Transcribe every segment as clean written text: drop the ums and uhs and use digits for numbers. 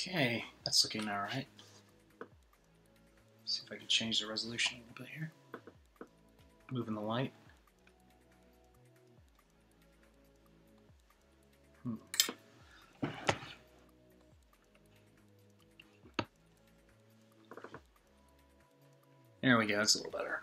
Okay, that's looking all right. See if I can change the resolution a little bit here. Moving the light. There we go, that's a little better.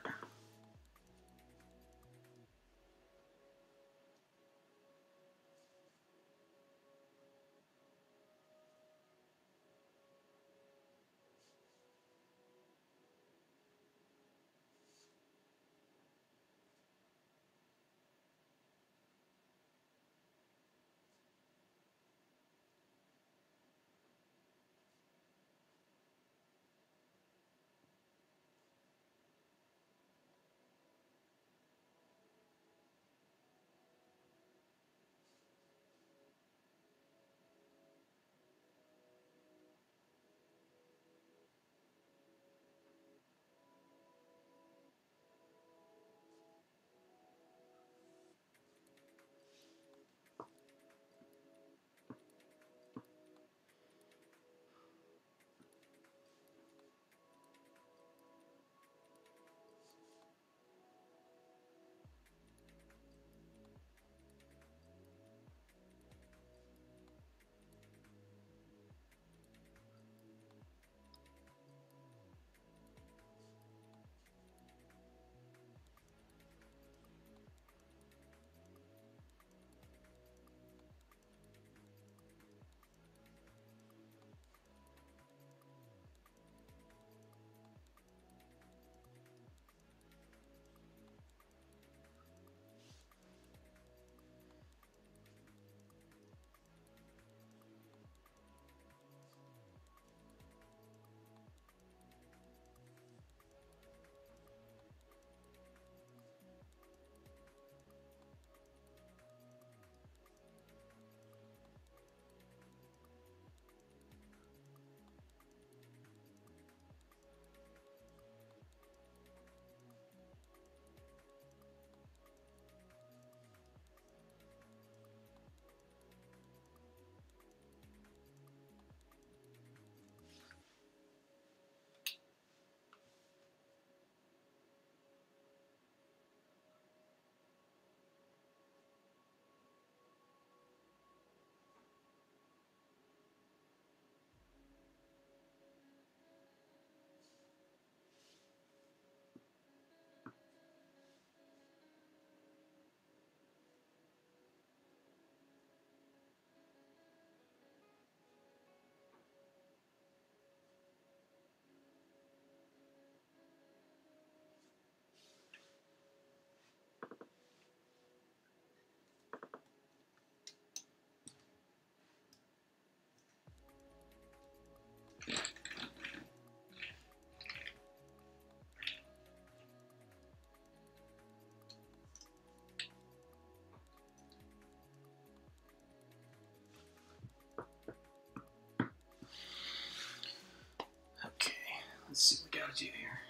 Okay, let's see what we gotta do here.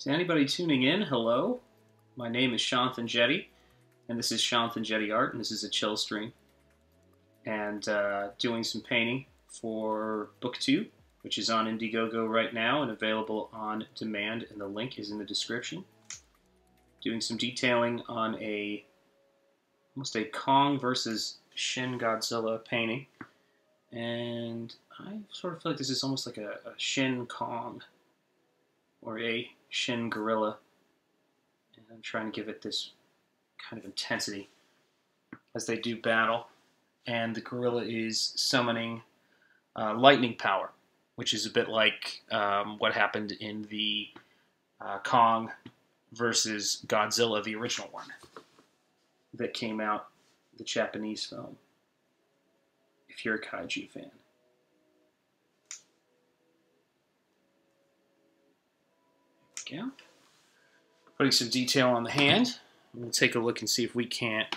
To anybody tuning in, hello. My name is Shanth Enjeti, and this is Shanth Enjeti Art, and this is a chill stream. And doing some painting for Book 2, which is on Indiegogo right now and available on demand, and the link is in the description. Doing some detailing on almost a Kong versus Shin Godzilla painting. And I sort of feel like this is almost like a Shin Kong or a Shin Gorilla. And I'm trying to give it this kind of intensity as they do battle. And the gorilla is summoning lightning power, which is a bit like what happened in the Kong versus Godzilla, the original one that came out, the Japanese film, if you're a kaiju fan. There we go. Putting some detail on the hand. We'll take a look and see if we can't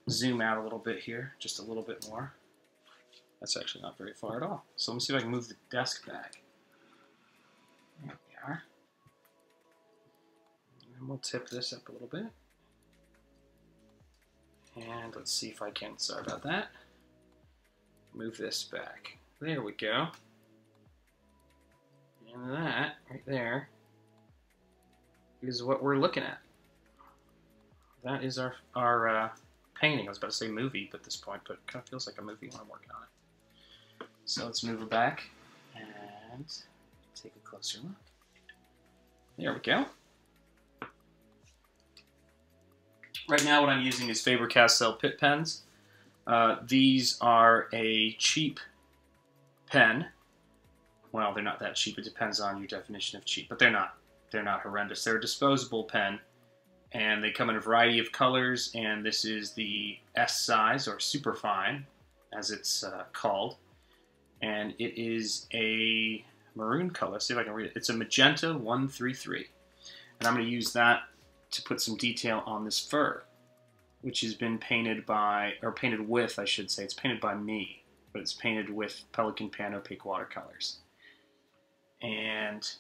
zoom out a little bit here, just a little bit more. That's actually not very far at all. So let me see if I can move the desk back. There we are. And we'll tip this up a little bit. And let's see if I can, sorry about that, move this back. There we go. And that, right there, is what we're looking at. That is our painting. I was about to say movie at this point, but it kind of feels like a movie when I'm working on it. So let's move it back and take a closer look. There we go. Right now what I'm using is Faber-Castell Pitt pens. These are a cheap pen. Well, they're not that cheap. It depends on your definition of cheap, but they're not. They're not horrendous. They're a disposable pen, and they come in a variety of colors, and this is the S size, or superfine, as it's called. And it is a maroon color. Let's see if I can read it. It's a magenta 133. And I'm going to use that to put some detail on this fur, which has been painted by, or painted with, I should say. It's painted by me, but it's painted with Pelican Pan opaque watercolors. And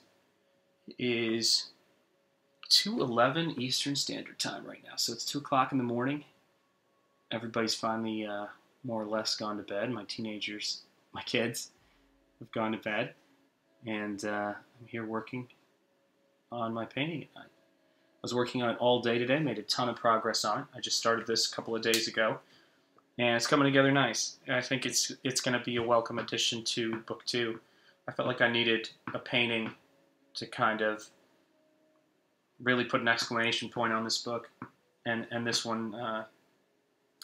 it is 2:11 Eastern Standard Time right now. So it's 2 o'clock in the morning. Everybody's finally more or less gone to bed. My teenagers, my kids, have gone to bed. And I'm here working on my painting at night. I was working on it all day today, made a ton of progress on it. I just started this a couple of days ago, and it's coming together nice. I think it's going to be a welcome addition to Book 2. I felt like I needed a painting to kind of really put an exclamation point on this book, and this one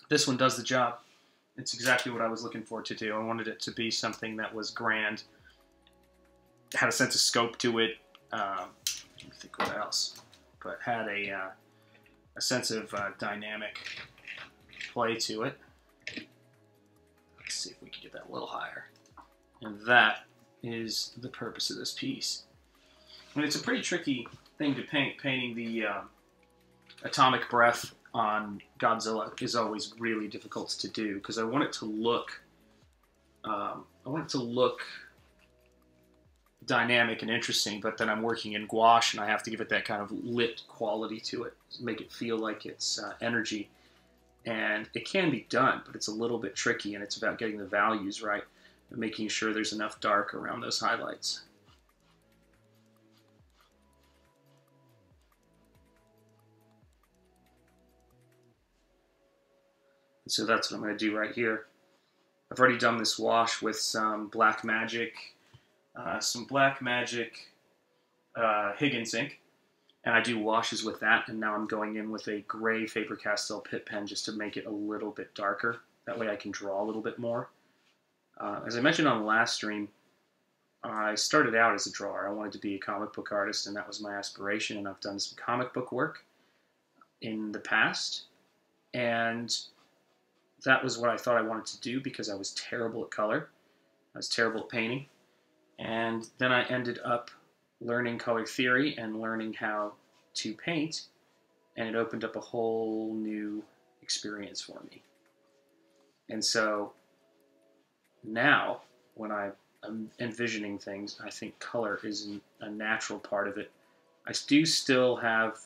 does the job. It's exactly what I was looking for it to do. I wanted it to be something that was grand, had a sense of scope to it. Let me think what else. But had a sense of dynamic play to it. Let's see if we can get that a little higher. And that is the purpose of this piece. And it's a pretty tricky thing to paint. Painting the atomic breath on Godzilla is always really difficult to do because I want it to look, dynamic and interesting, but then I'm working in gouache and I have to give it that kind of lit quality to it, make it feel like it's energy. And it can be done, but it's a little bit tricky, and it's about getting the values right and making sure there's enough dark around those highlights. So that's what I'm going to do right here. I've already done this wash with some Black Magic Higgins ink, and I do washes with that, and now I'm going in with a gray Faber-Castell Pitt pen just to make it a little bit darker. That way I can draw a little bit more. As I mentioned on the last stream, I started out as a drawer. I wanted to be a comic book artist, and that was my aspiration, and I've done some comic book work in the past, and that was what I thought I wanted to do because I was terrible at color. I was terrible at painting. And then I ended up learning color theory and learning how to paint, and it opened up a whole new experience for me. And so now, when I'm envisioning things, I think color is a natural part of it, I do still have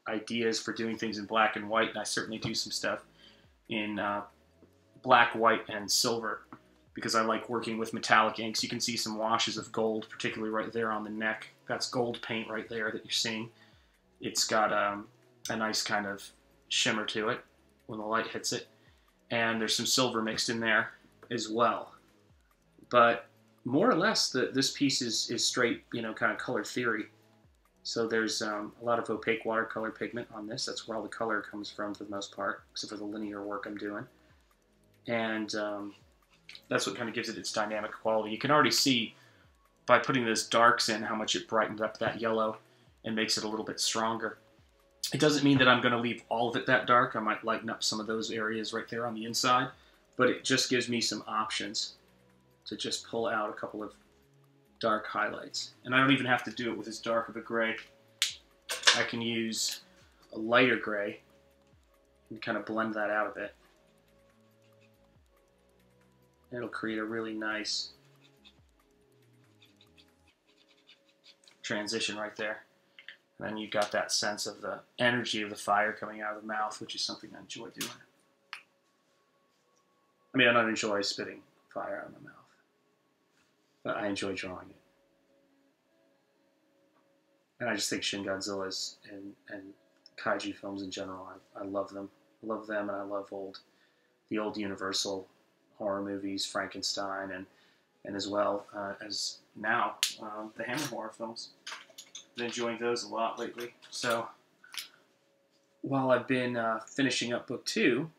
ideas for doing things in black and white, and I certainly do some stuff in black, white, and silver because I like working with metallic inks. You can see some washes of gold, particularly right there on the neck. That's gold paint right there that you're seeing. It's got a nice kind of shimmer to it when the light hits it, and there's some silver mixed in there as well. But more or less, this piece is straight, kind of color theory. So there's a lot of opaque watercolor pigment on this. That's where all the color comes from for the most part, except for the linear work I'm doing. And that's what kind of gives it its dynamic quality. You can already see by putting those darks in how much it brightened up that yellow and makes it a little bit stronger. It doesn't mean that I'm going to leave all of it that dark. I might lighten up some of those areas right there on the inside, but it just gives me some options to just pull out a couple of dark highlights. And I don't even have to do it with as dark of a gray. I can use a lighter gray and kind of blend that out a bit. It'll create a really nice transition right there. And then you've got that sense of the energy of the fire coming out of the mouth, which is something I enjoy doing. I mean, I don't enjoy spitting fire out of my mouth, but I enjoy drawing it. And I just think Shin Godzilla's and kaiju films in general, I love them. I love them, and I love the old Universal horror movies, Frankenstein, and as well as now the Hammer horror films. Been enjoying those a lot lately. So while I've been finishing up book 2,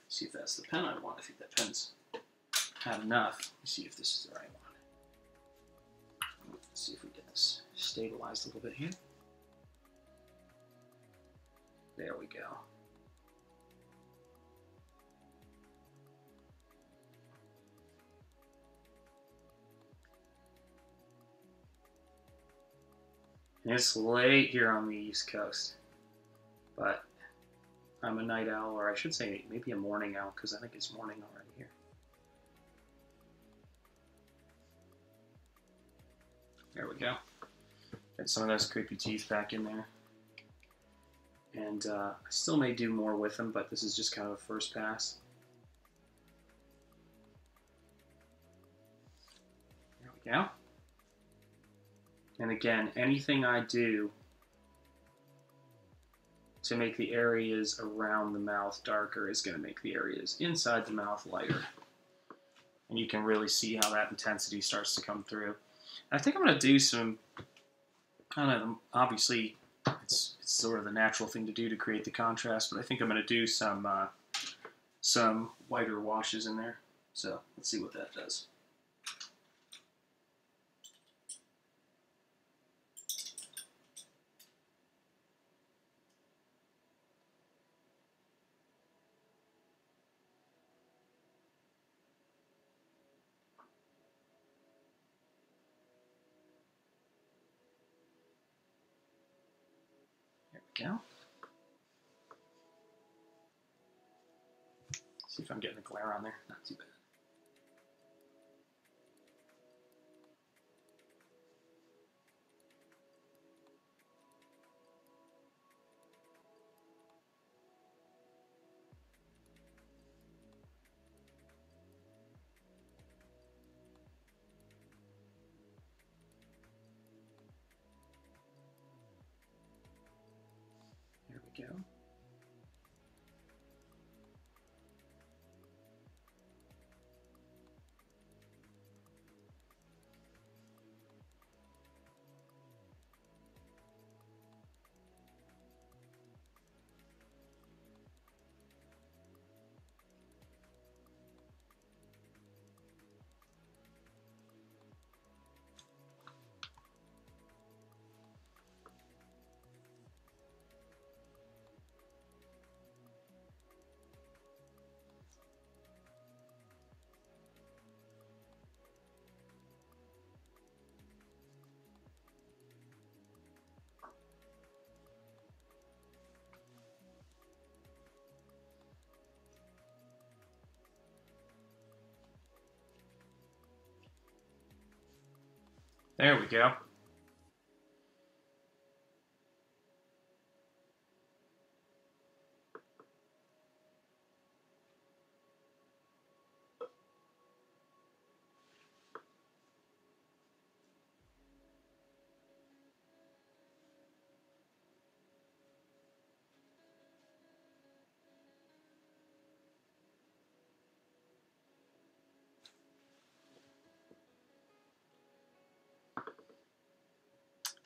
see if that's the pen I want. I think that pen's had enough. Let's see if this is the right one. Let's see if we get this stabilized a little bit here. There we go. It's late here on the East Coast, but I'm a night owl, or I should say maybe a morning owl, because I think it's morning already here. There we go. Get some of those creepy teeth back in there. And I still may do more with them, but this is just kind of a first pass. There we go. And again, anything I do to make the areas around the mouth darker is going to make the areas inside the mouth lighter. And you can really see how that intensity starts to come through. I think I'm going to do some, I don't know, obviously it's sort of the natural thing to do to create the contrast, but I think I'm going to do some whiter washes in there. So let's see what that does. Go. See if I'm getting a glare on there. Not too bad. There we go. There we go.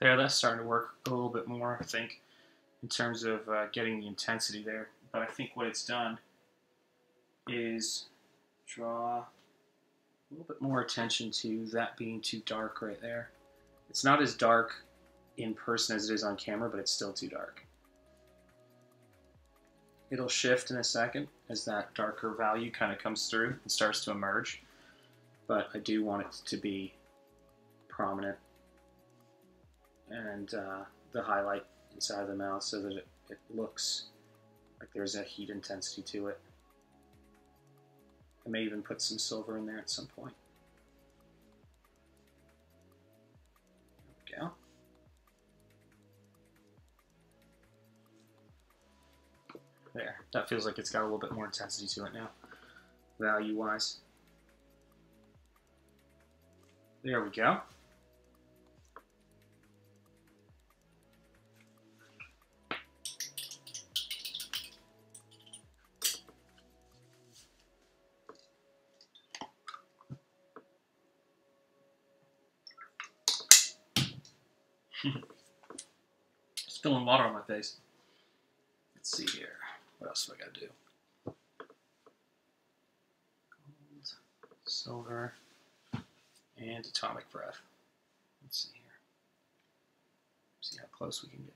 There, that's starting to work a little bit more, I think, in terms of getting the intensity there. But I think what it's done is draw a little bit more attention to that being too dark right there. It's not as dark in person as it is on camera, but it's still too dark. It'll shift in a second as that darker value kind of comes through and starts to emerge. But I do want it to be prominent, and the highlight inside of the mouth so that it looks like there's a heat intensity to it. I may even put some silver in there at some point. There we go. There, that feels like it's got a little bit more intensity to it now, value-wise. There we go. Spilling water on my face. Let's see here. What else do I gotta do? Gold, silver, and atomic breath. Let's see here. See how close we can get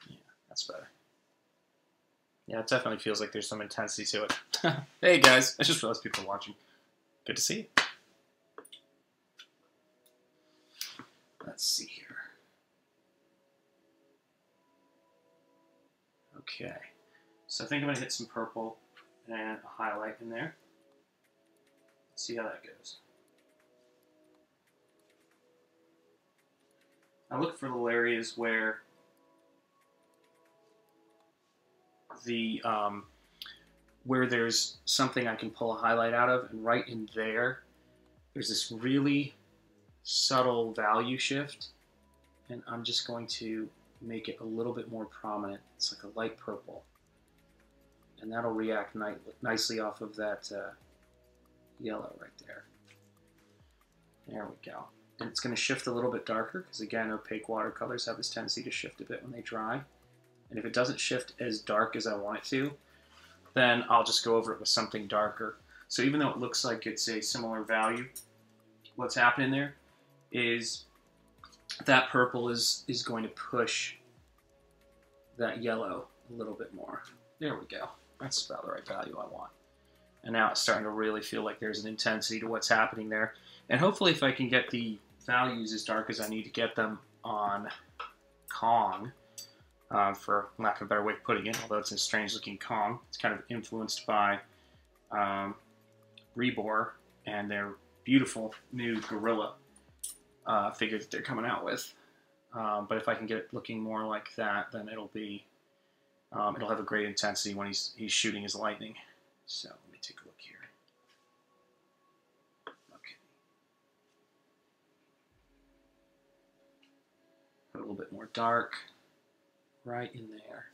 there. Yeah, that's better. Yeah, it definitely feels like there's some intensity to it. Hey guys, I just realized people are watching. Good to see you. Let's see here. Okay, so I think I'm going to hit some purple and a highlight in there. Let's see how that goes. I look for little areas where where there's something I can pull a highlight out of, and right in there, there's this really subtle value shift, and I'm just going to make it a little bit more prominent. It's like a light purple, and that'll react nicely off of that yellow right there. There we go. And it's going to shift a little bit darker because, again, opaque watercolors have this tendency to shift a bit when they dry. And if it doesn't shift as dark as I want it to, then I'll just go over it with something darker. So even though it looks like it's a similar value, what's happening there is that purple is going to push that yellow a little bit more. There we go. That's about the right value I want. And now it's starting to really feel like there's an intensity to what's happening there. And hopefully if I can get the values as dark as I need to get them on Kong, for lack of a better way of putting it, although it's a strange looking Kong, it's kind of influenced by RIGOR and their beautiful new gorilla figure that they're coming out with. But if I can get it looking more like that, then it'll be it'll have a great intensity when he's shooting his lightning. So let me take a look here. Okay, put a little bit more dark right in there.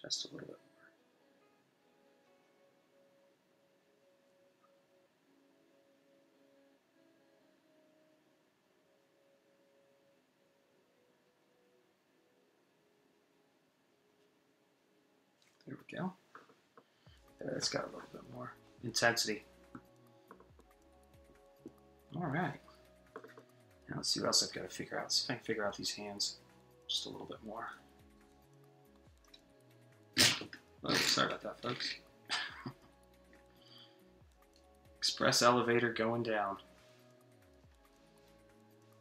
Just a little bit. There we go. There, it's got a little bit more intensity. All right. Now let's see what else I've got to figure out. See if I can figure out these hands just a little bit more. Oh, sorry about that, folks. Express elevator going down.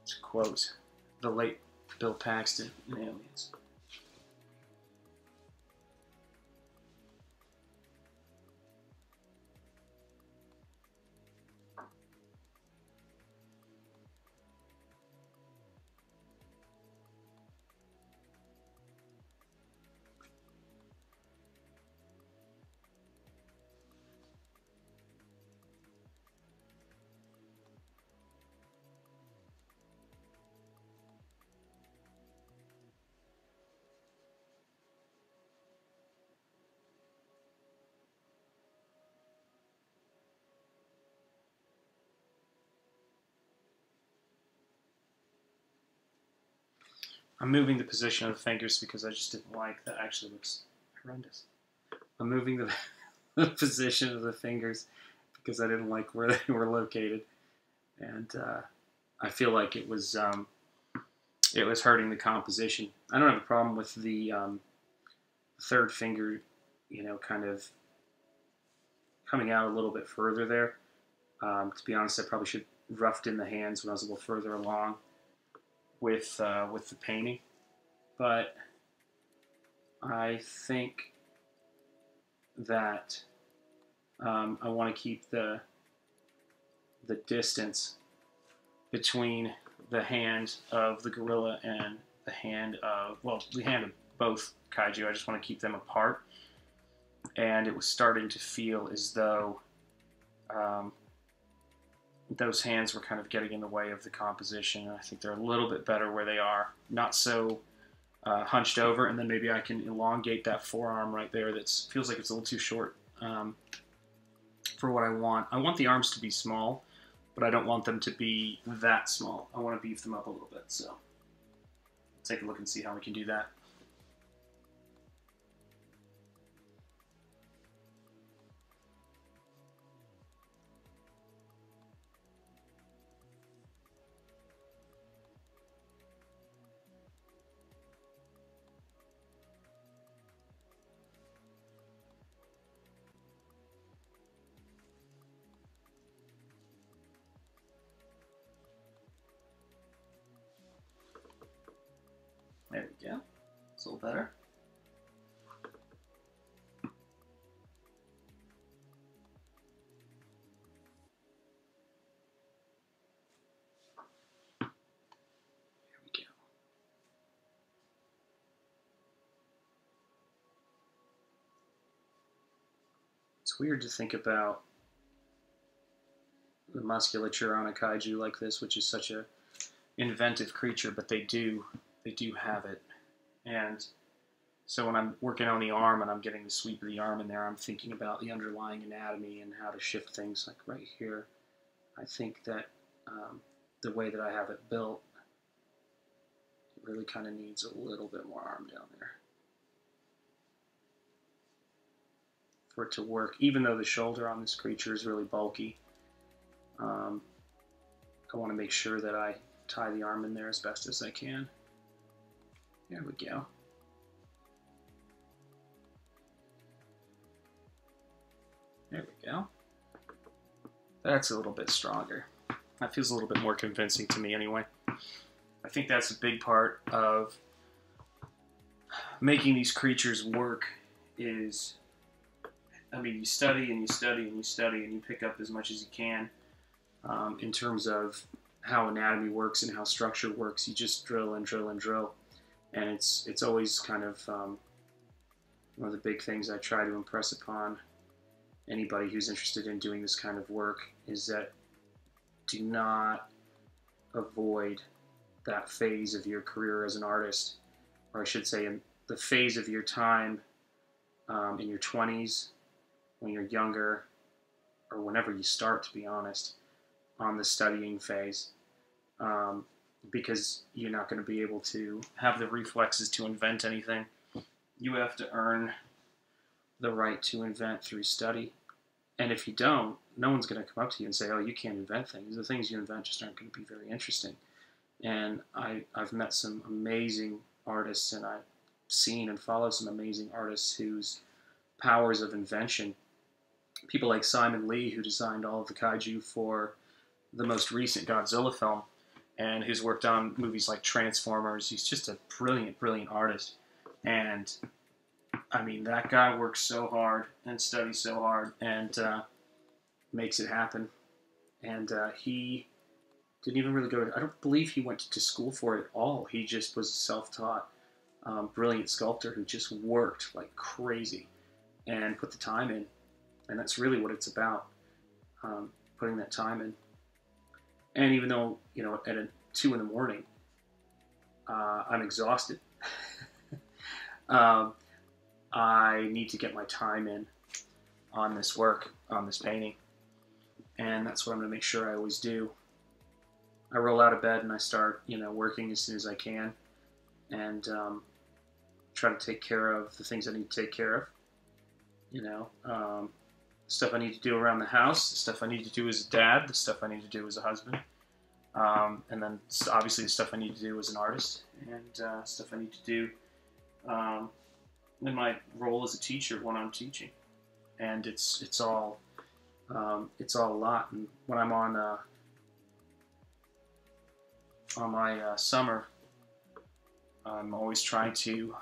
To quote the late Bill Paxton in Aliens. I'm moving the position of the fingers because I just didn't like that. Actually looks horrendous. I'm moving the, the position of the fingers because I didn't like where they were located, and I feel like it was hurting the composition. I don't have a problem with the third finger, you know, kind of coming out a little bit further there. To be honest, I probably should have roughed in the hands when I was a little further along with the painting, but I think that I want to keep the distance between the hand of the gorilla and the hand of, well, the hand of both kaiju. I just want to keep them apart, and it was starting to feel as though those hands were kind of getting in the way of the composition. I think they're a little bit better where they are, not so hunched over, and then maybe I can elongate that forearm right there. That feels like it's a little too short for what I want. I want the arms to be small, but I don't want them to be that small. I want to beef them up a little bit, so take a look and see how we can do that. There we go. It's a little better. There we go. It's weird to think about the musculature on a kaiju like this, which is such a inventive creature, but they do have it. And so when I'm working on the arm and I'm getting the sweep of the arm in there, I'm thinking about the underlying anatomy and how to shift things. Like right here, I think that the way that I have it built, it really kind of needs a little bit more arm down there for it to work. Even though the shoulder on this creature is really bulky, I want to make sure that I tie the arm in there as best as I can. There we go. There we go. That's a little bit stronger. That feels a little bit more convincing to me anyway. I think that's a big part of making these creatures work is, I mean, you study and you study and you study and you pick up as much as you can in terms of how anatomy works and how structure works. You just drill and drill and drill. And it's always kind of one of the big things I try to impress upon anybody who's interested in doing this kind of work is that do not avoid that phase of your career as an artist, or I should say in the phase of your time in your 20s, when you're younger, or whenever you start, to be honest, on the studying phase. Because you're not going to be able to have the reflexes to invent anything. You have to earn the right to invent through study. And if you don't, no one's going to come up to you and say, oh, you can't invent things. The things you invent just aren't going to be very interesting. And I've met some amazing artists, and I've seen and followed some amazing artists whose powers of invention, people like Simon Lee, who designed all of the kaiju for the most recent Godzilla film, and who's worked on movies like Transformers. He's just a brilliant, brilliant artist. And, I mean, that guy works so hard and studies so hard and makes it happen. And he didn't even really go to, I don't believe he went to school for it at all. He just was a self-taught, brilliant sculptor who just worked like crazy and put the time in. And that's really what it's about, putting that time in. And even though, you know, at 2 in the morning, I'm exhausted, I need to get my time in on this work, on this painting. And that's what I'm going to make sure I always do. I roll out of bed and I start, you know, working as soon as I can. and try to take care of the things I need to take care of. Stuff I need to do around the house, the stuff I need to do as a dad, the stuff I need to do as a husband, and then obviously the stuff I need to do as an artist, and stuff I need to do in my role as a teacher when I'm teaching. And it's all a lot. And when I'm on my summer, I'm always trying to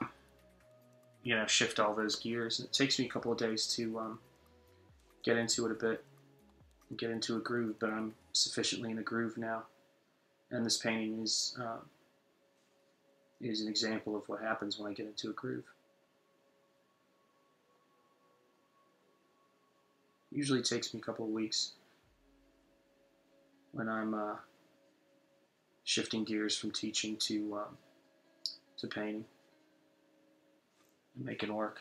shift all those gears. And it takes me a couple of days to get into it a bit, and get into a groove. But I'm sufficiently in a groove now, and this painting is an example of what happens when I get into a groove. Usually takes me a couple of weeks when I'm shifting gears from teaching to painting and make it work.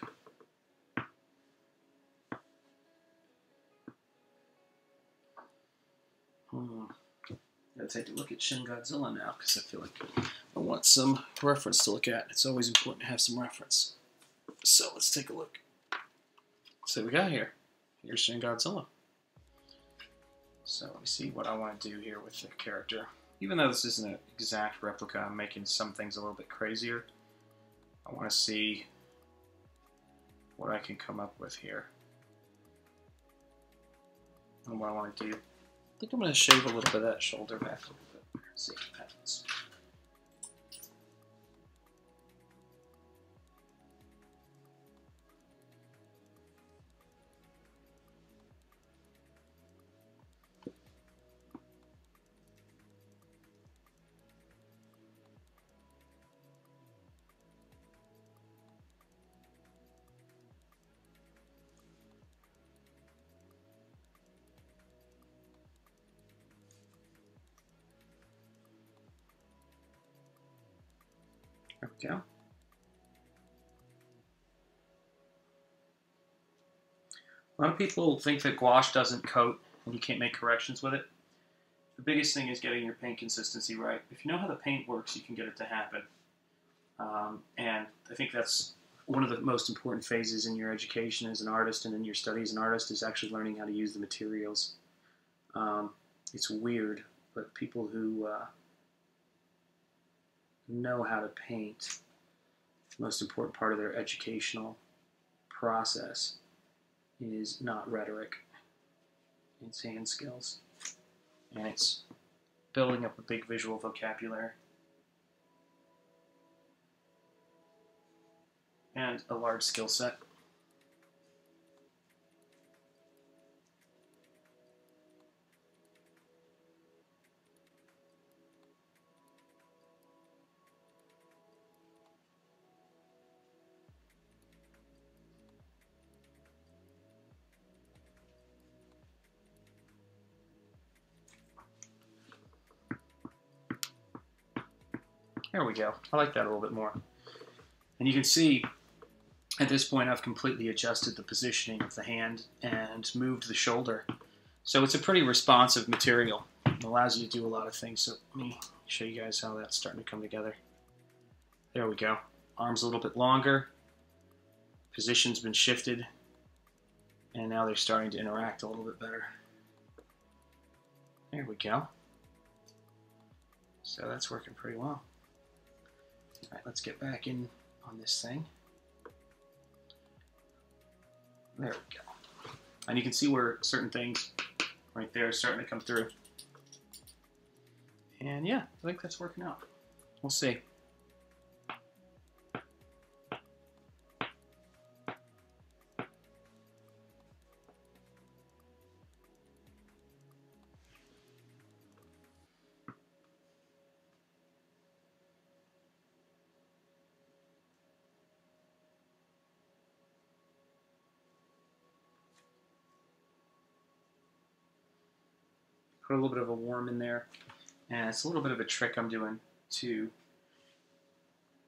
Gotta take a look at Shin Godzilla now, because I feel like I want some reference to look at. It's always important to have some reference. So let's take a look. See what we got here. Here's Shin Godzilla. So let me see what I want to do here with the character. Even though this isn't an exact replica, I'm making some things a little bit crazier. I want to see what I can come up with here. And what I want to do. I think I'm going to shave a little bit of that shoulder back a little bit. See what happens. There we go. A lot of people think that gouache doesn't coat and you can't make corrections with it. The biggest thing is getting your paint consistency right. If you know how the paint works, you can get it to happen. And I think that's one of the most important phases in your education as an artist and in your study as an artist, is actually learning how to use the materials. It's weird, but people who know how to paint, the most important part of their educational process is not rhetoric, it's hand skills, and it's building up a big visual vocabulary and a large skill set. There we go. I like that a little bit more. And you can see at this point I've completely adjusted the positioning of the hand and moved the shoulder. So it's a pretty responsive material. It allows you to do a lot of things. So let me show you guys how that's starting to come together. There we go. Arms a little bit longer. Position's been shifted. And now they're starting to interact a little bit better. There we go. So that's working pretty well. All right, let's get back in on this thing. There we go. And you can see where certain things right there are starting to come through. And yeah, I think that's working out. We'll see. Put a little bit of a warm in there, and it's a little bit of a trick I'm doing to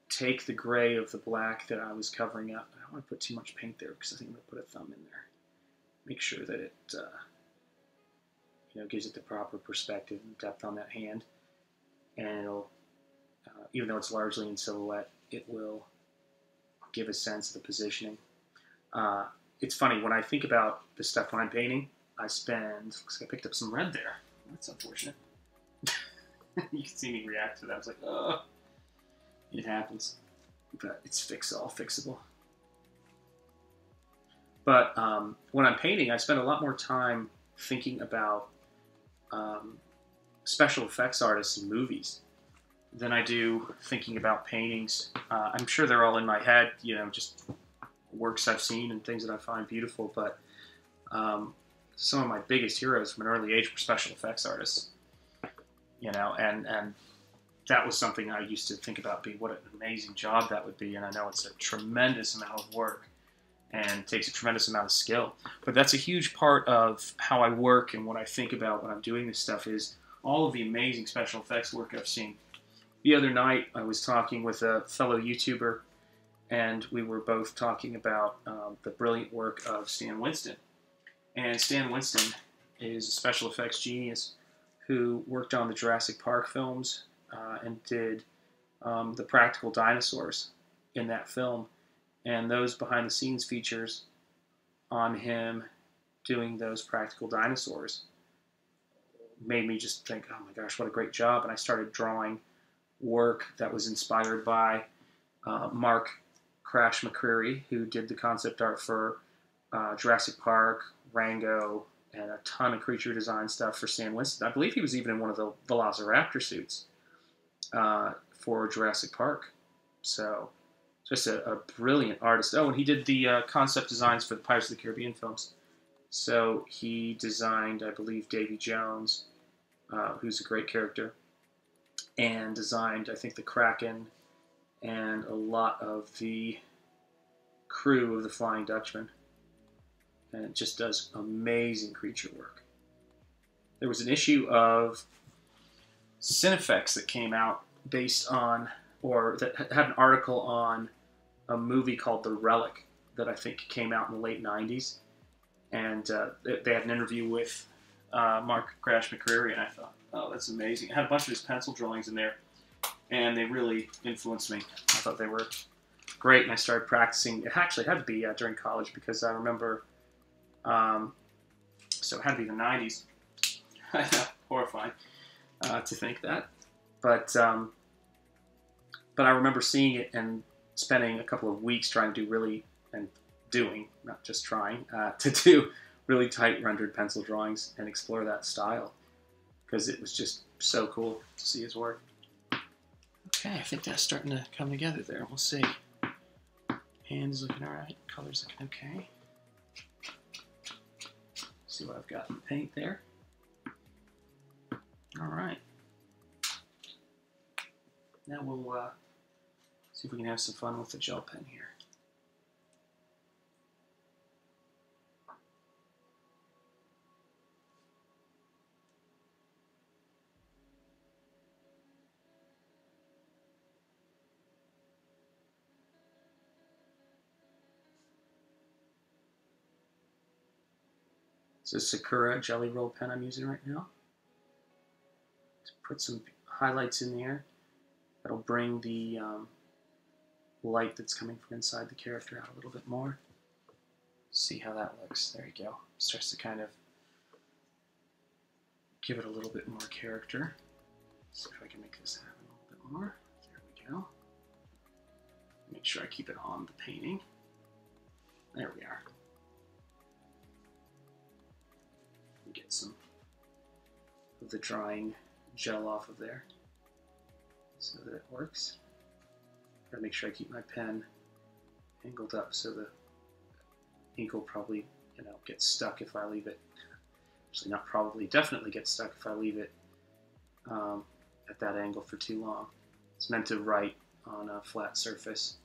take the gray of the black that I was covering up. I don't want to put too much paint there because I think I'm going to put a thumb in there. Make sure that it gives it the proper perspective and depth on that hand, and it'll even though it's largely in silhouette, it will give a sense of the positioning. It's funny, when I think about the stuff when I'm painting, I spend, looks like I picked up some red there. That's unfortunate. You can see me react to that. I was like, oh, it happens. But it's all fixable. But when I'm painting, I spend a lot more time thinking about special effects artists in movies than I do thinking about paintings. I'm sure they're all in my head, you know, just works I've seen and things that I find beautiful, but some of my biggest heroes from an early age were special effects artists, you know, and that was something I used to think about being what an amazing job that would be, and I know it's a tremendous amount of work and takes a tremendous amount of skill, but that's a huge part of how I work and what I think about when I'm doing this stuff is all of the amazing special effects work I've seen. The other night I was talking with a fellow YouTuber, and we were both talking about the brilliant work of Stan Winston. And Stan Winston is a special effects genius who worked on the Jurassic Park films and did the practical dinosaurs in that film. And those behind-the-scenes features on him doing those practical dinosaurs made me just think, oh my gosh, what a great job. And I started drawing work that was inspired by Mark Crash McCreary, who did the concept art for Jurassic Park, Rango, and a ton of creature design stuff for Stan Winston. I believe he was even in one of the Velociraptor suits for Jurassic Park. So, just a brilliant artist. Oh, and he did the concept designs for the Pirates of the Caribbean films. So he designed, I believe, Davy Jones, who's a great character, and designed, I think, the Kraken and a lot of the crew of the Flying Dutchman. And it just does amazing creature work. There was an issue of Cinefex that came out based on, or that had an article on a movie called The Relic that I think came out in the late 90s. And they had an interview with Mark Crash McCreary, and I thought, oh, that's amazing. It had a bunch of his pencil drawings in there, and they really influenced me. I thought they were great, and I started practicing. It actually had to be during college, because I remember, so it had to be the 90s. Horrifying to think that. But I remember seeing it and spending a couple of weeks trying to do really, and doing, not just trying, to do really tight rendered pencil drawings and explore that style, because it was just so cool to see his work. Okay, I think that's starting to come together there. We'll see. Hand is looking alright, color's looking okay. See what I've got in the paint there. Alright. Now we'll see if we can have some fun with the gel pen here. It's a Sakura Jelly Roll pen I'm using right now. To put some highlights in there that'll bring the light that's coming from inside the character out a little bit more. See how that looks. There you go. Starts to kind of give it a little bit more character. See if I can make this happen a little bit more. There we go. Make sure I keep it on the painting. There we are. Get some of the drying gel off of there so that it works. Gotta make sure I keep my pen angled up so the ink will probably, get stuck if I leave it. Actually, not probably, definitely get stuck if I leave it at that angle for too long. It's meant to write on a flat surface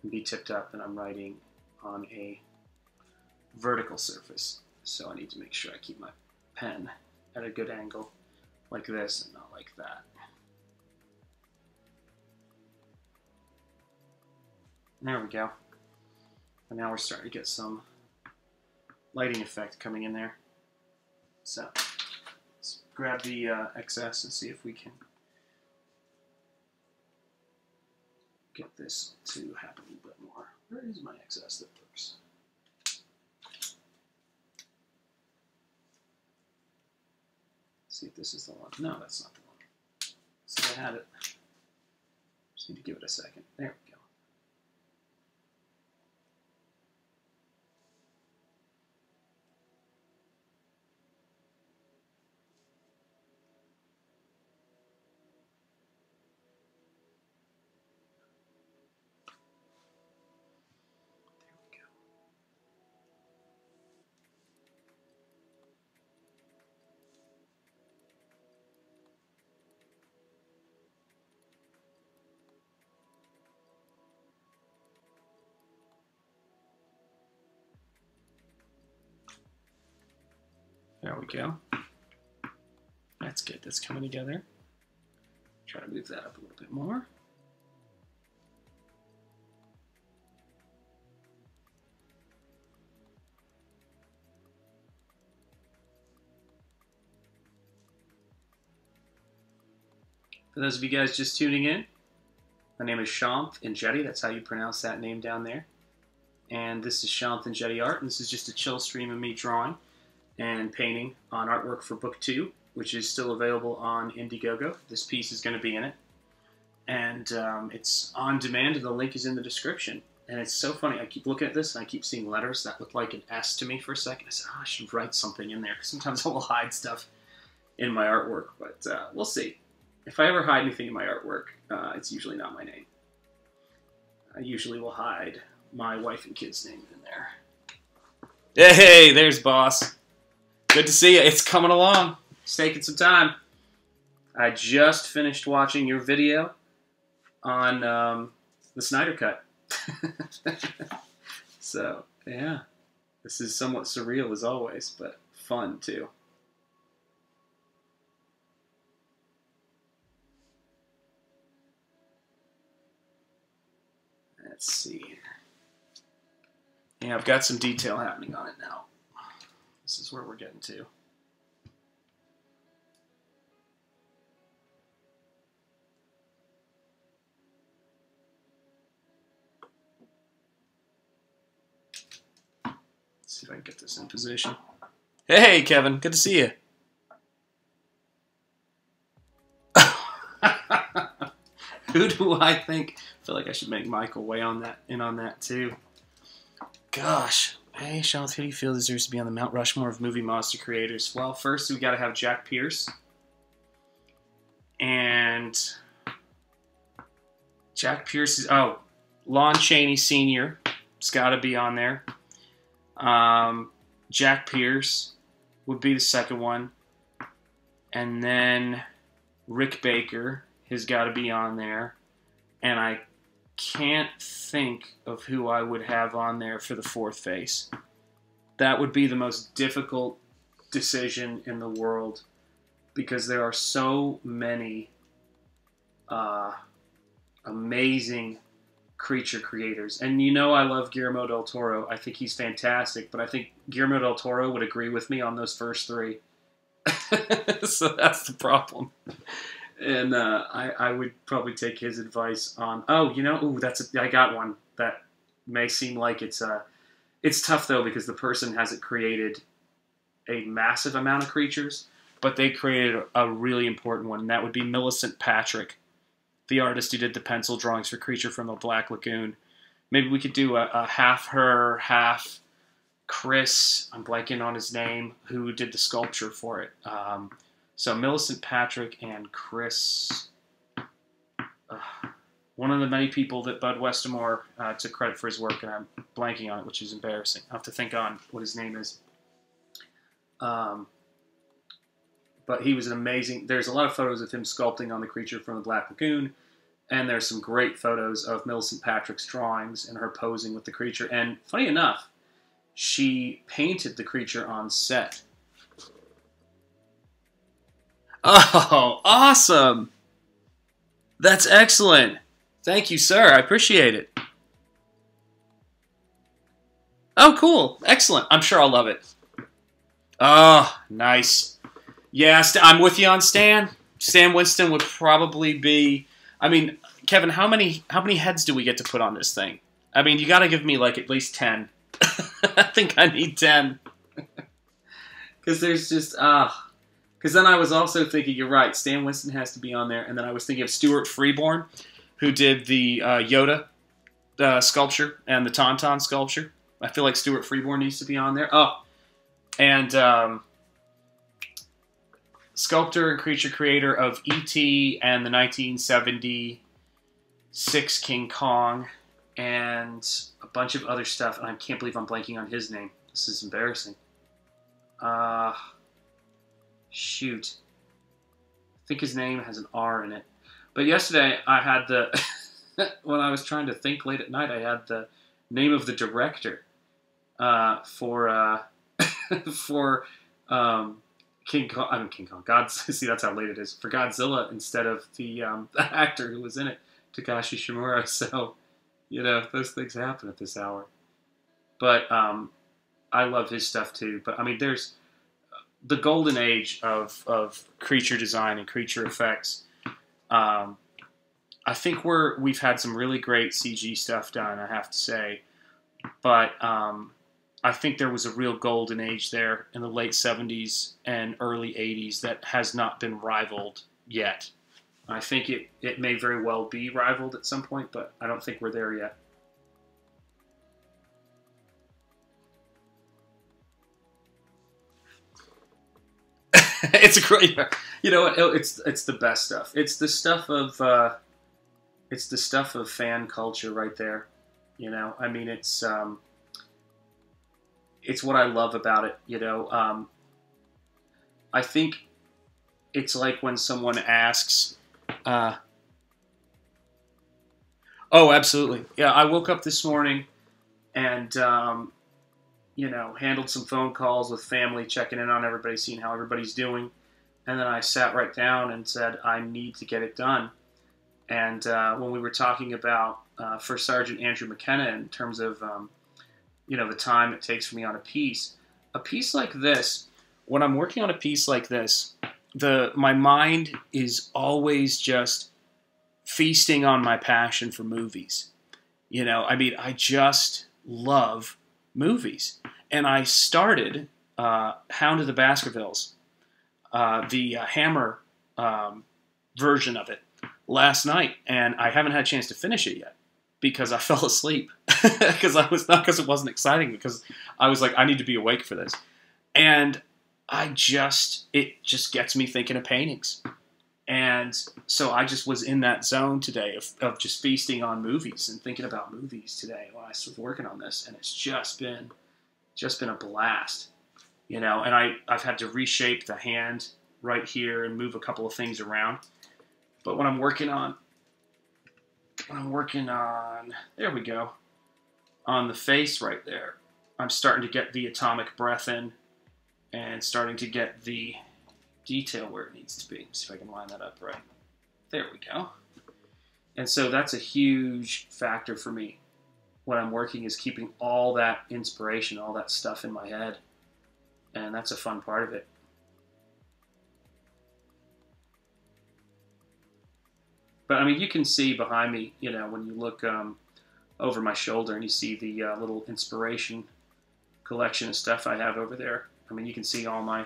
and be tipped up, and I'm writing on a vertical surface. So I need to make sure I keep my pen at a good angle like this and not like that. There we go. And now we're starting to get some lighting effect coming in there. So let's grab the excess and see if we can get this to happen a little bit more. Where is my XS that works? See if this is the one. No, that's not the one. So I had it. Just need to give it a second. There we go. There we go. That's good. That's coming together. Try to move that up a little bit more. For those of you guys just tuning in, my name is Shanth Enjeti. That's how you pronounce that name down there. And this is Shanth Enjeti Art, and this is just a chill stream of me drawing and painting on artwork for book 2, which is still available on Indiegogo. This piece is going to be in it. And it's on demand, and the link is in the description. And it's so funny. I keep looking at this, and I keep seeing letters that look like an S to me for a second. I said, oh, I should write something in there, because sometimes I will hide stuff in my artwork. But we'll see. If I ever hide anything in my artwork, it's usually not my name. I usually will hide my wife and kids' name in there. Hey, there's boss. Good to see you. It's coming along. It's taking some time. I just finished watching your video on the Snyder Cut. So, yeah. This is somewhat surreal as always, but fun too. Let's see here. Yeah, I've got some detail happening on it now. This is where we're getting to. Let's see if I can get this in position. Hey, Kevin, good to see you. Who do I think? I feel like I should make Michael weigh on that too. Gosh. Hey, Shanth, who do you feel deserves to be on the Mount Rushmore of movie monster creators? Well, first we got to have Jack Pierce. And Jack Pierce is... Oh, Lon Chaney Sr. has got to be on there. Jack Pierce would be the second one. And then Rick Baker has got to be on there. And I can't think of who I would have on there for the fourth face. That would be the most difficult decision in the world because there are so many amazing creature creators. And you know I love Guillermo del Toro. I think he's fantastic, but I think Guillermo del Toro would agree with me on those first 3. So that's the problem. And I would probably take his advice on. Oh, you know, ooh, I got one that may seem like it's tough though because the person hasn't created a massive amount of creatures, but they created a really important one. And that would be Millicent Patrick, the artist who did the pencil drawings for Creature from the Black Lagoon. Maybe we could do a half her, half Chris. I'm blanking on his name. Who did the sculpture for it? So Millicent Patrick and Chris, one of the many people that Bud Westemore took credit for his work, and I'm blanking on it, which is embarrassing. I'll have to think on what his name is. But he was an amazing... There's a lot of photos of him sculpting on the Creature from the Black Lagoon, and there's some great photos of Millicent Patrick's drawings and her posing with the creature. And funny enough, she painted the creature on set. Oh, awesome! That's excellent. Thank you, sir. I appreciate it. Oh, cool. Excellent. I'm sure I'll love it. Oh, nice. Yeah, I'm with you on Stan. Stan Winston would probably be... I mean, Kevin, how many heads do we get to put on this thing? I mean, you got to give me like at least 10. I think I need 10. Because there's just because then I was also thinking, you're right, Stan Winston has to be on there, and then I was thinking of Stuart Freeborn, who did the Yoda sculpture and the Tauntaun sculpture. I feel like Stuart Freeborn needs to be on there. Oh, and sculptor and creature creator of E.T. and the 1976 King Kong, and a bunch of other stuff, and I can't believe I'm blanking on his name. This is embarrassing. Shoot. I think his name has an R in it. But yesterday, I had the... when I was trying to think late at night, I had the name of the director for King Kong. I mean, King Kong. See, that's how late it is. For Godzilla instead of the actor who was in it, Takashi Shimura. So, you know, those things happen at this hour. But I love his stuff too. But I mean, there's the golden age of creature design and creature effects. I think we've had some really great CG stuff done, I have to say. But I think there was a real golden age there in the late 70s and early 80s that has not been rivaled yet. I think it may very well be rivaled at some point, but I don't think we're there yet. It's a great, you know, it's the best stuff. It's the stuff of fan culture right there. You know, I mean, it's what I love about it. You know, I think it's like when someone asks, oh, absolutely. Yeah, I woke up this morning and, you know, handled some phone calls with family, checking in on everybody, seeing how everybody's doing. And then I sat right down and said, I need to get it done. And when we were talking about First Sergeant Andrew McKenna in terms of, you know, the time it takes for me on a piece like this, when I'm working on a piece like this, my mind is always just feasting on my passion for movies. You know, I mean, I just love movies. And I started Hound of the Baskervilles, the Hammer version of it, last night, and I haven't had a chance to finish it yet because I fell asleep because it wasn't exciting, because I was like, I need to be awake for this, and it just gets me thinking of paintings, and so I just was in that zone today of just feasting on movies and thinking about movies today while I was working on this, and it's just been a blast, you know. And I've had to reshape the hand right here and move a couple of things around. But when I'm working on, there we go, on the face right there, I'm starting to get the atomic breath in and starting to get the detail where it needs to be. Let's see if I can line that up right. There we go. And so that's a huge factor for me when I'm working, is keeping all that inspiration, all that stuff in my head. And that's a fun part of it. But I mean, you can see behind me, you know, when you look over my shoulder and you see the little inspiration collection of stuff I have over there. I mean, you can see all my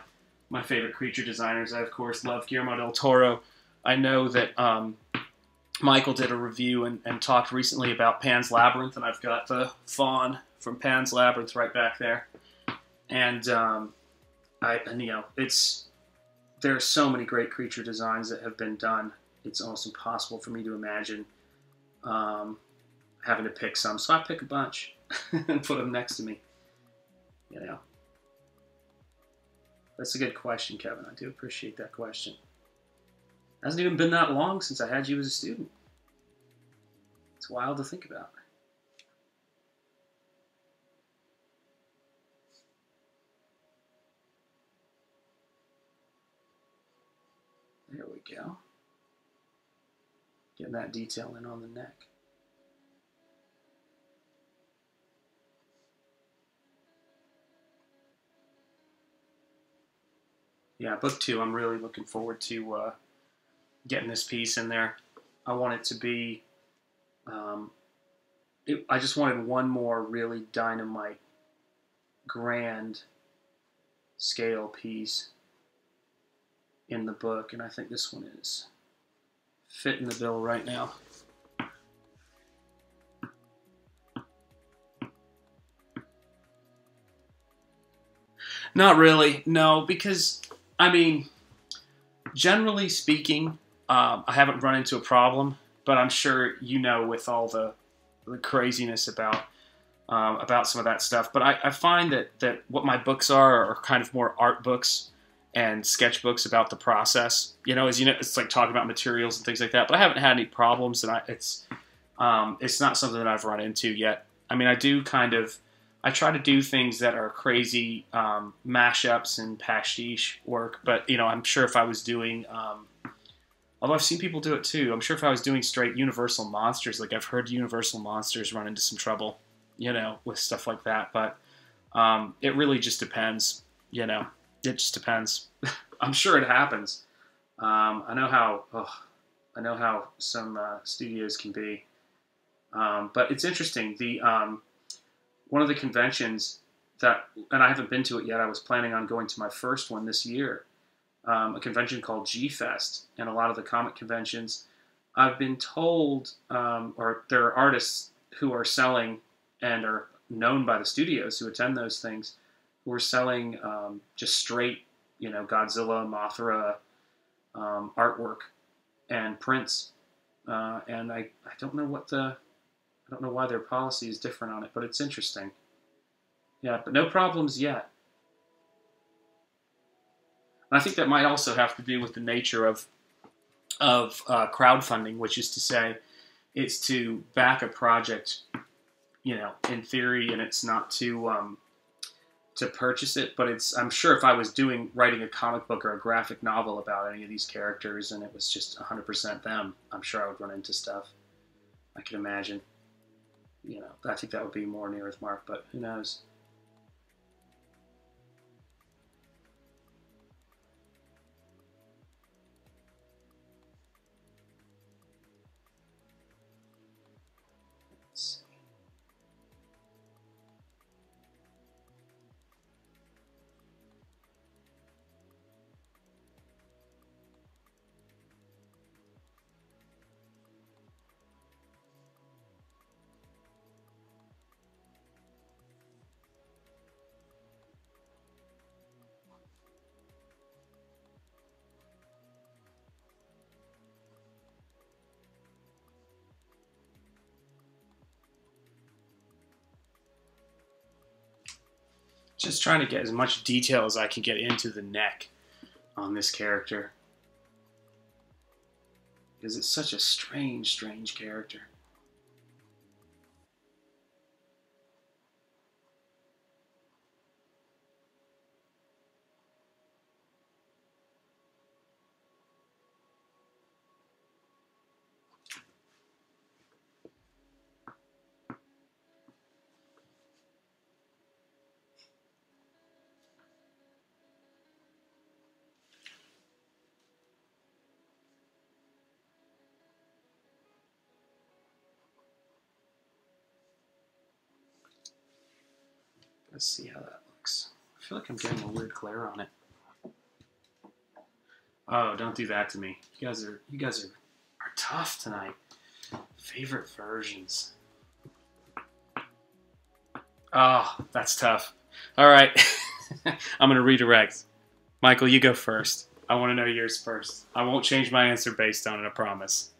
favorite creature designers. I, of course, love Guillermo del Toro. I know that Michael did a review and talked recently about Pan's Labyrinth, and I've got the fawn from Pan's Labyrinth right back there. And you know, there are so many great creature designs that have been done. It's almost impossible for me to imagine having to pick some. So I pick a bunch and put them next to me. You know, that's a good question, Kevin. I do appreciate that question. It hasn't even been that long since I had you as a student. It's wild to think about. There we go. Getting that detail in on the neck. Yeah, book 2, I'm really looking forward to getting this piece in there. I want it to be I just wanted one more really dynamite, grand scale piece in the book, and I think this one is fitting the bill right now. Not really, no, because, I mean, generally speaking, I haven't run into a problem, but I'm sure you know with all the craziness about some of that stuff. But I find that what my books are kind of more art books and sketchbooks about the process. You know, as you know, it's like talking about materials and things like that. But I haven't had any problems, and it's not something that I've run into yet. I mean, I try to do things that are crazy mashups and pastiche work, but you know, I'm sure if I was doing, although I've seen people do it too, I'm sure if I was doing straight Universal monsters, like I've heard Universal monsters run into some trouble, you know, with stuff like that. But it really just depends, you know. It just depends. I'm sure it happens. I know how some studios can be, but it's interesting. One of the conventions and I haven't been to it yet. I was planning on going to my first one this year, a convention called G-Fest, and a lot of the comic conventions, I've been told, or there are artists who are selling and are known by the studios who attend those things, who are selling just straight, you know, Godzilla, Mothra artwork and prints, and I don't know I don't know why their policy is different on it, but it's interesting. Yeah, but no problems yet. And I think that might also have to do with the nature of crowdfunding, which is to say, it's to back a project, you know, in theory, and it's not to purchase it. But I'm sure if I was writing a comic book or a graphic novel about any of these characters, and it was just 100% them, I'm sure I would run into stuff. I can imagine. You know, I think that would be more near with Mark, but who knows? Let's see. Just trying to get as much detail as I can get into the neck on this character, because it's such a strange character. Let's see how that looks. I feel like I'm getting a weird glare on it. Oh, don't do that to me. You guys are tough tonight. Favorite versions. Oh, that's tough. All right. I'm going to redirect. Michael, you go first. I want to know yours first. I won't change my answer based on it, I promise.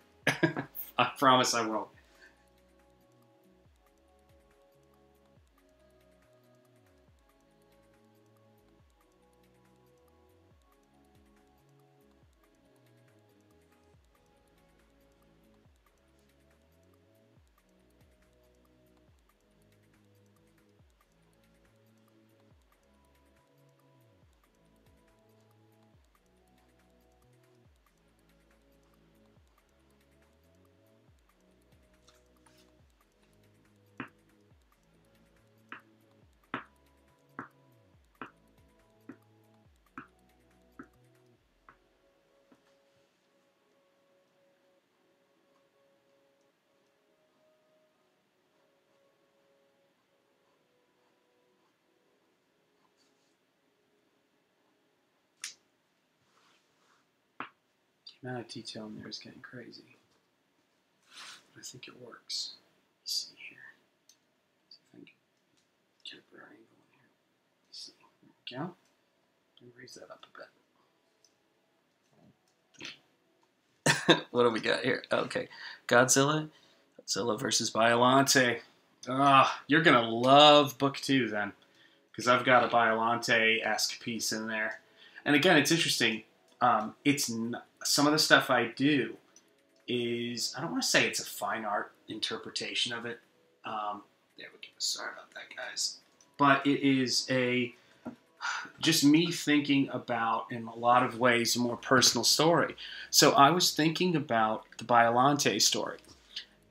I promise I won't. The amount of detail in there is getting crazy. But I think it works. Let's see here. See if I can get a better angle in here. Let's see. There we go. Let me raise that up a bit. What do we got here? Okay. Godzilla versus Biollante. You're going to love book 2 then. Because I've got a Biollante-esque piece in there. And again, it's interesting. Some of the stuff I do is, I don't want to say it's a fine art interpretation of it. There we go. Sorry about that, guys. But it is just me thinking about, in a lot of ways, a more personal story. So I was thinking about the Biollante story.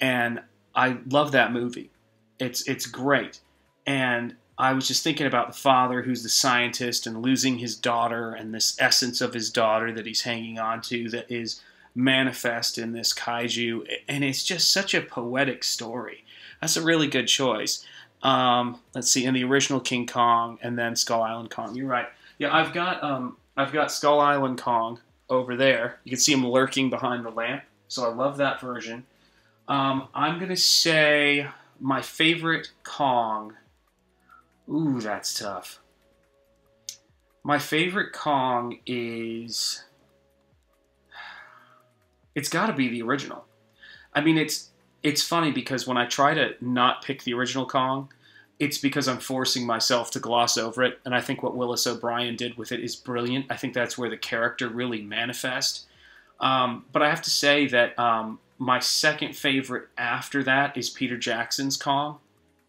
And I love that movie. It's great. And I was just thinking about the father who's the scientist and losing his daughter and this essence of his daughter that he's hanging on to that is manifest in this kaiju. And it's just such a poetic story. That's a really good choice. Let's see, in the original King Kong and then Skull Island Kong. You're right. Yeah, I've got Skull Island Kong over there. You can see him lurking behind the lamp. So I love that version. I'm going to say my favorite Kong. Ooh, that's tough. My favorite Kong is... It's got to be the original. I mean, it's funny because when I try to not pick the original Kong, it's because I'm forcing myself to gloss over it. And I think what Willis O'Brien did with it is brilliant. I think that's where the character really manifests. But I have to say that my second favorite after that is Peter Jackson's Kong.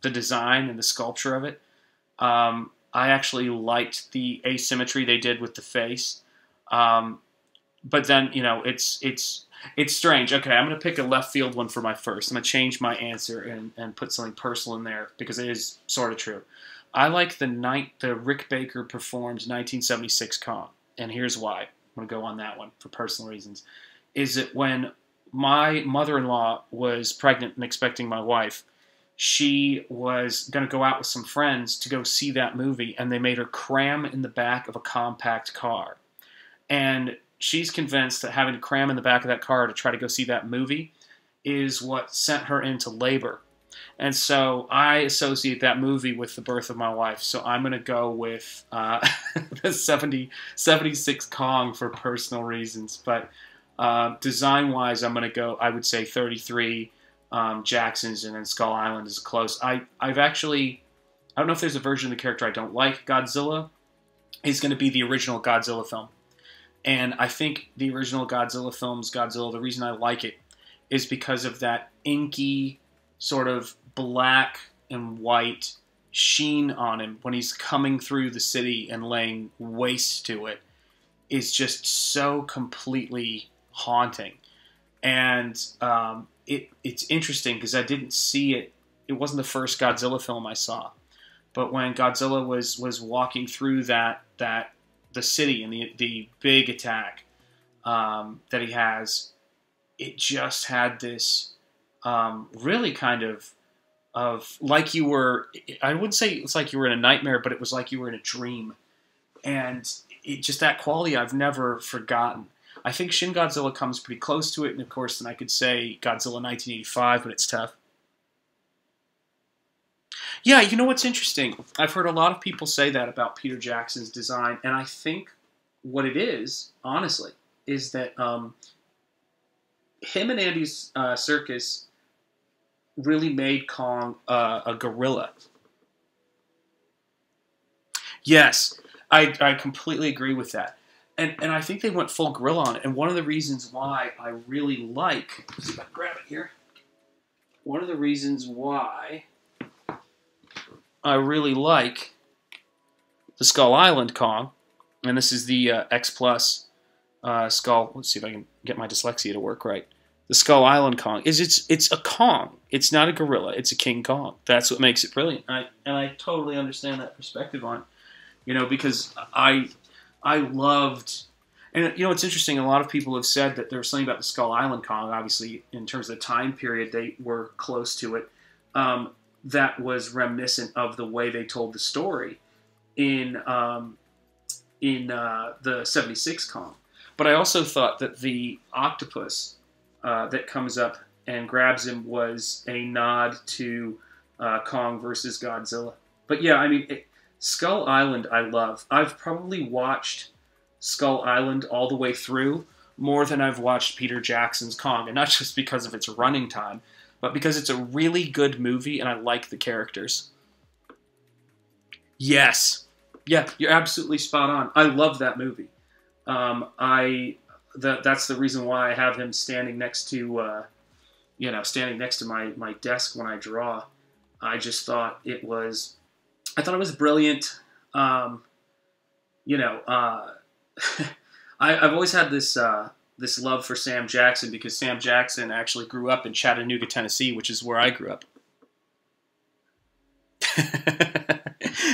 The design and the sculpture of it. I actually liked the asymmetry they did with the face. But then, you know, it's strange. Okay, I'm going to pick a left field one for my first. I'm going to change my answer and put something personal in there because it is sort of true. I like the Rick Baker performed 1976 Kong. And here's why. I'm going to go on that one for personal reasons. Is that when my mother-in-law was pregnant and expecting my wife, she was going to go out with some friends to go see that movie, and they made her cram in the back of a compact car. And she's convinced that having to cram in the back of that car to try to go see that movie is what sent her into labor. And so I associate that movie with the birth of my wife. So I'm going to go with the 76 Kong for personal reasons. But design-wise, I'm going to go, I would say 33 Jackson's, and then Skull Island is close. I don't know if there's a version of the character I don't like. Godzilla is going to be the original Godzilla film. And I think the original Godzilla film's Godzilla, the reason I like it is because of that inky sort of black and white sheen on him when he's coming through the city and laying waste to it is just so completely haunting. And it's interesting because I didn't see it. It wasn't the first Godzilla film I saw. But when Godzilla was walking through the city and the big attack that he has, it just had this really kind of like you were, I wouldn't say it's like you were in a nightmare, but it was like you were in a dream. And it just, that quality I've never forgotten. I think Shin Godzilla comes pretty close to it, and of course then I could say Godzilla 1985, but it's tough. Yeah, you know what's interesting? I've heard a lot of people say that about Peter Jackson's design, and I think what it is, honestly, is that him and Andy Serkis really made Kong a gorilla. Yes, I completely agree with that. And I think they went full gorilla on it. And one of the reasons why I really like... Let's see if I can grab it here. One of the reasons why I really like the Skull Island Kong, and this is the X Plus Skull... Let's see if I can get my dyslexia to work right. The Skull Island Kong is it's a Kong. It's not a gorilla. It's a King Kong. That's what makes it brilliant. And I totally understand that perspective on it. You know, because I loved, and you know, it's interesting, a lot of people have said that there was something about the Skull Island Kong, obviously, in terms of the time period they were close to it, that was reminiscent of the way they told the story in the 76 Kong. But I also thought that the octopus that comes up and grabs him was a nod to Kong versus Godzilla. But yeah, I mean, Skull Island I love. I've probably watched Skull Island all the way through more than I've watched Peter Jackson's Kong. And not just because of its running time, but because it's a really good movie and I like the characters. Yes. Yeah, you're absolutely spot on. I love that movie. That's the reason why I have him standing next to, standing next to my desk when I draw. I just thought it was brilliant. I've always had this love for Sam Jackson because Sam Jackson actually grew up in Chattanooga, Tennessee, which is where I grew up.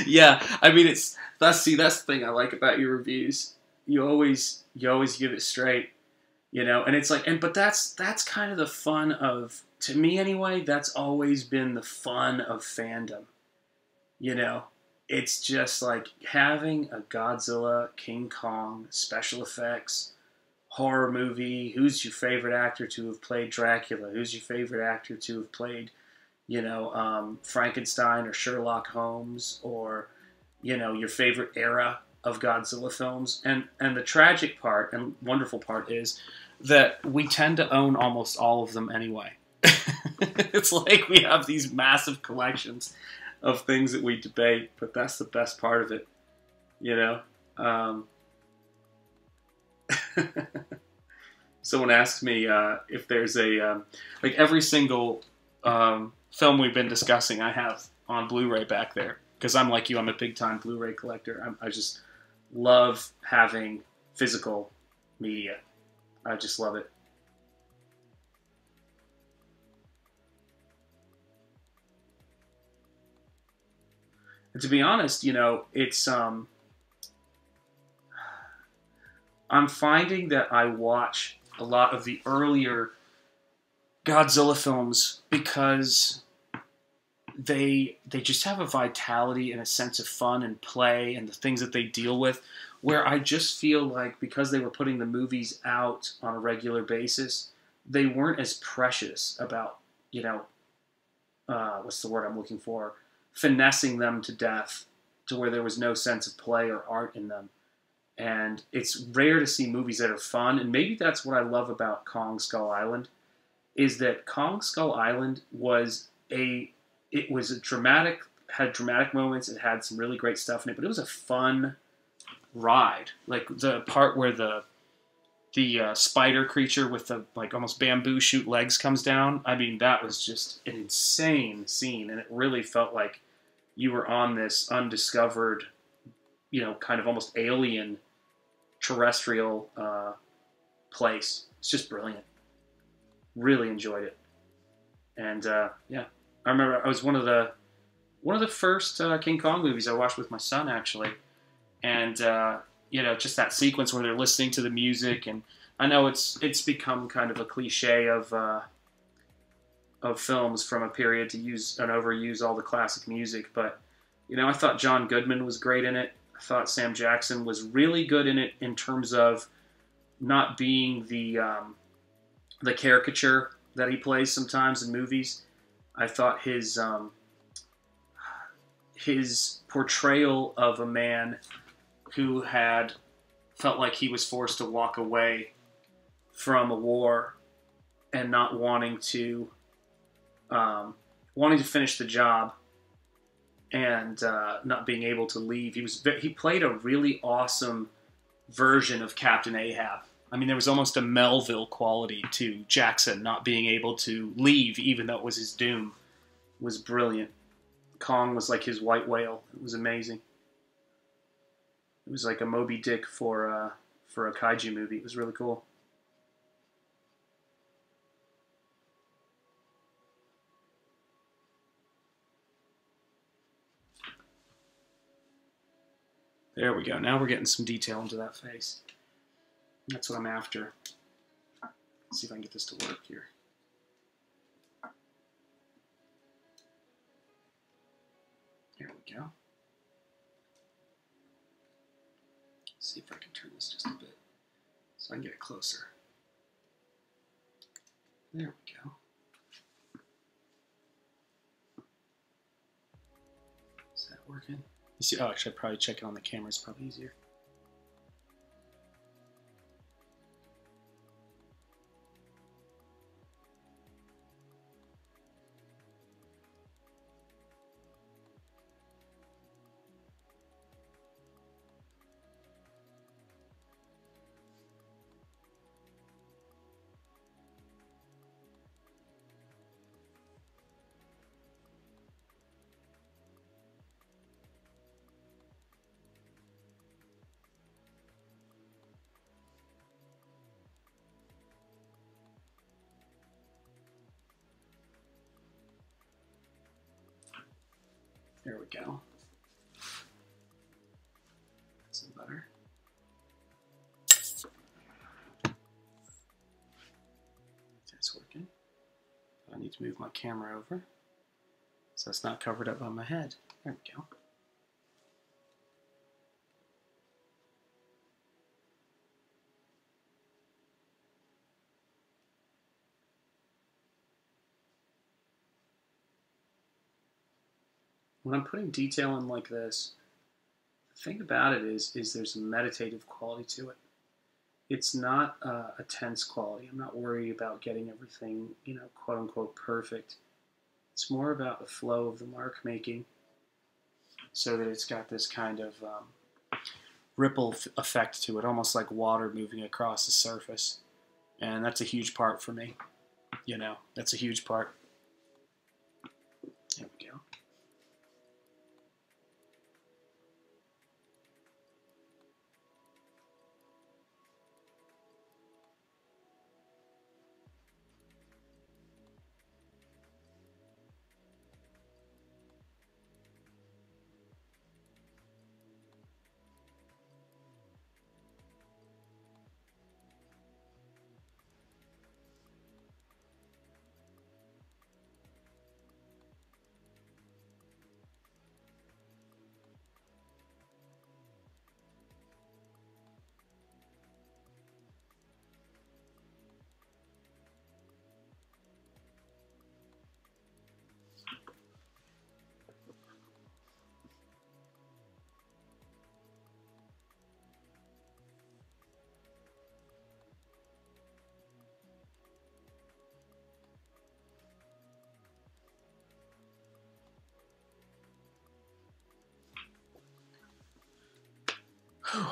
Yeah, I mean that's the thing I like about your reviews. You always give it straight, and it's like but that's kind of the fun of, to me anyway, that's always been the fun of fandom. It's just like having a Godzilla, King Kong, special effects, horror movie. Who's your favorite actor to have played Dracula? Who's your favorite actor to have played, Frankenstein or Sherlock Holmes, or, your favorite era of Godzilla films. And the tragic part and wonderful part is that we tend to own almost all of them anyway. It's like we have these massive collections of things that we debate, but that's the best part of it, Someone asked me if there's a like every single film we've been discussing I have on Blu-ray back there, because I'm like you, I'm a big-time Blu-ray collector. I just love having physical media. I just love it. And to be honest, it's I'm finding that I watch a lot of the earlier Godzilla films because they just have a vitality and a sense of fun and play and the things that they deal with, where I just feel like because they were putting the movies out on a regular basis, they weren't as precious about, what's the word I'm looking for? Finessing them to death to where there was no sense of play or art in them. And it's rare to see movies that are fun, and maybe that's what I love about Kong Skull Island, is that Kong Skull Island had dramatic moments, it had some really great stuff in it, but it was a fun ride. Like the part where the spider creature with the almost bamboo shoot legs comes down, I mean, that was just an insane scene, and it really felt like you were on this undiscovered, kind of almost alien terrestrial place. It's just brilliant. Really enjoyed it. And yeah, I remember it was one of the first King Kong movies I watched with my son, actually. And just that sequence where they're listening to the music, and I know it's become kind of a cliche of films from a period to use and overuse all the classic music, but I thought John Goodman was great in it. I thought Sam Jackson was really good in it in terms of not being the caricature that he plays sometimes in movies. I thought his portrayal of a man who had felt like he was forced to walk away from a war and not wanting to finish the job and not being able to leave. He played a really awesome version of Captain Ahab. I mean, there was almost a Melville quality to Jackson not being able to leave, even though it was his doom. It was brilliant. Kong was like his white whale. It was amazing. It was like a Moby Dick for a kaiju movie. It was really cool. There we go. Now we're getting some detail into that face. That's what I'm after. Let's see if I can get this to work here. There we go. Let's see if I can turn this just a bit so so I can get it closer. There we go. Is that working? You see, oh, actually, I'd probably check it on the camera. It's probably easier. There we go. That's better. That's working. I need to move my camera over so it's not covered up by my head. There we go. When I'm putting detail in like this, the thing about it is there's a meditative quality to it. It's not a tense quality. I'm not worried about getting everything, you know, quote unquote perfect. It's more about the flow of the mark making so that it's got this kind of ripple effect to it, almost like water moving across the surface. And that's a huge part for me. You know, that's a huge part. There we go.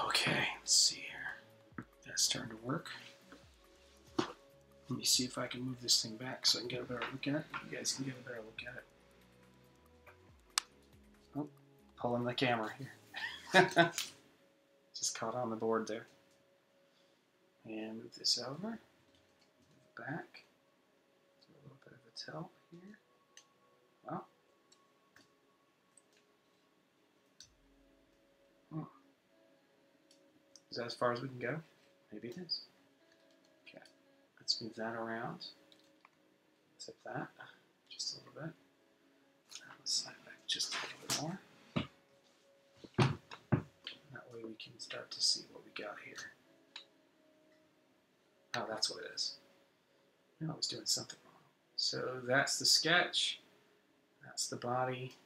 Okay, let's see here. That's starting to work. Let me see if I can move this thing back so I can get a better look at it. You guys can get a better look at it. Oh, pulling the camera here. Just caught on the board there. And move this over. Move it back. Do a little bit of a tilt here. Well. Is that as far as we can go? Maybe it is. Okay, let's move that around. Tip that just a little bit. Let's slide back just a little bit more. That way we can start to see what we got here. Oh, that's what it is. I was doing something wrong. So that's the sketch. That's the body.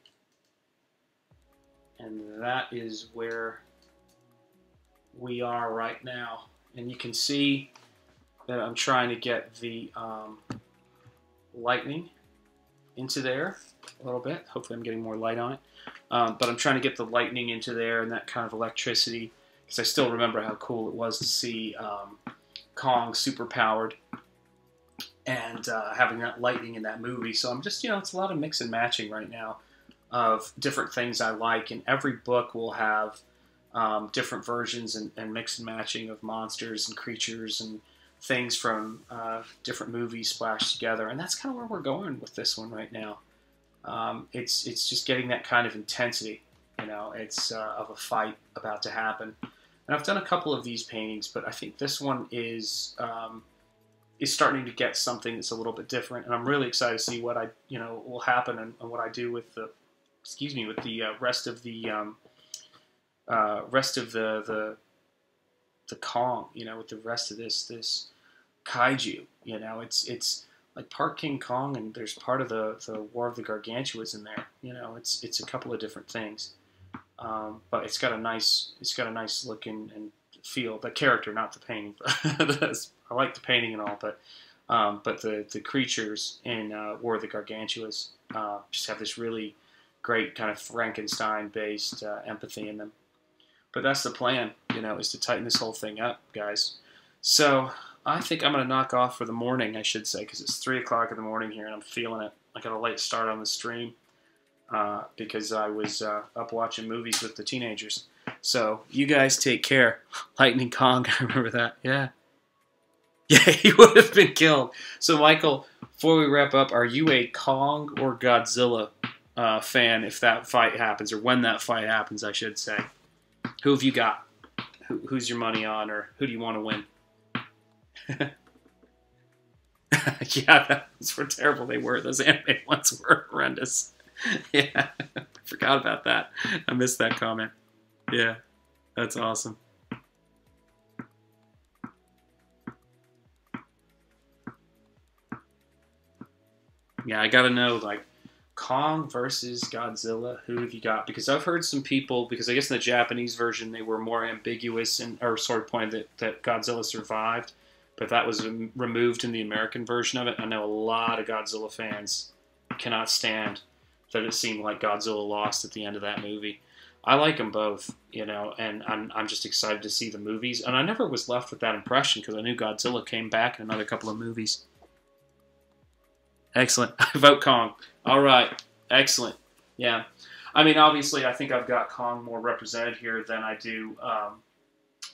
And that is where we are right now, and you can see that I'm trying to get the lightning into there a little bit. Hopefully I'm getting more light on it, but I'm trying to get the lightning into there and that kind of electricity, because I still remember how cool it was to see Kong super powered and having that lightning in that movie. So I'm just, you know, it's a lot of mix and matching right now of different things I like, and every book will have different versions and mix and matching of monsters and creatures and things from different movies splashed together, and that's kind of where we're going with this one right now. It's just getting that kind of intensity, you know. It's of a fight about to happen, and I've done a couple of these paintings, but I think this one is starting to get something that's a little bit different, and I'm really excited to see what will happen and what I do with the rest of the the Kong, you know, with the rest of this kaiju. You know, it's like part King Kong, and there's part of the War of the Gargantuas in there. You know, it's a couple of different things, but it's got a nice look and feel. The character, not the painting. I like the painting and all, but the creatures in War of the Gargantuas just have this really great kind of Frankenstein-based empathy in them. But that's the plan, you know, is to tighten this whole thing up, guys. So I think I'm going to knock off for the morning, I should say, because it's 3 o'clock in the morning here, and I'm feeling it. I got a late start on the stream because I was up watching movies with the teenagers. So you guys take care. Lightning Kong, I remember that. Yeah. Yeah, he would have been killed. So, Michael, before we wrap up, are you a Kong or Godzilla fan if that fight happens, or when that fight happens, I should say? Who have you got? Who's your money on, or who do you want to win? Yeah, those were terrible. They were. Those anime ones were horrendous. Yeah, I forgot about that. I missed that comment. Yeah, that's awesome. Yeah, I gotta know, like, Kong versus Godzilla, who have you got? Because I've heard some people, because I guess in the Japanese version they were more ambiguous and or sort of pointed that Godzilla survived, but that was removed in the American version of it. I know a lot of Godzilla fans cannot stand that it seemed like Godzilla lost at the end of that movie. I like them both, you know, and I'm just excited to see the movies. And I never was left with that impression because I knew Godzilla came back in another couple of movies. Excellent. I vote Kong. All right. Excellent. Yeah. I mean, obviously, I think I've got Kong more represented here than I do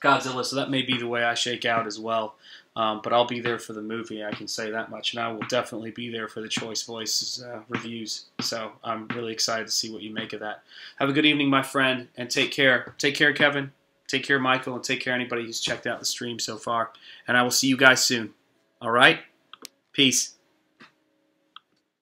Godzilla, so that may be the way I shake out as well. But I'll be there for the movie, I can say that much. And I will definitely be there for the Choice Voices reviews. So I'm really excited to see what you make of that. Have a good evening, my friend, and take care. Take care, Kevin. Take care, Michael, and take care anybody who's checked out the stream so far. And I will see you guys soon. All right? Peace.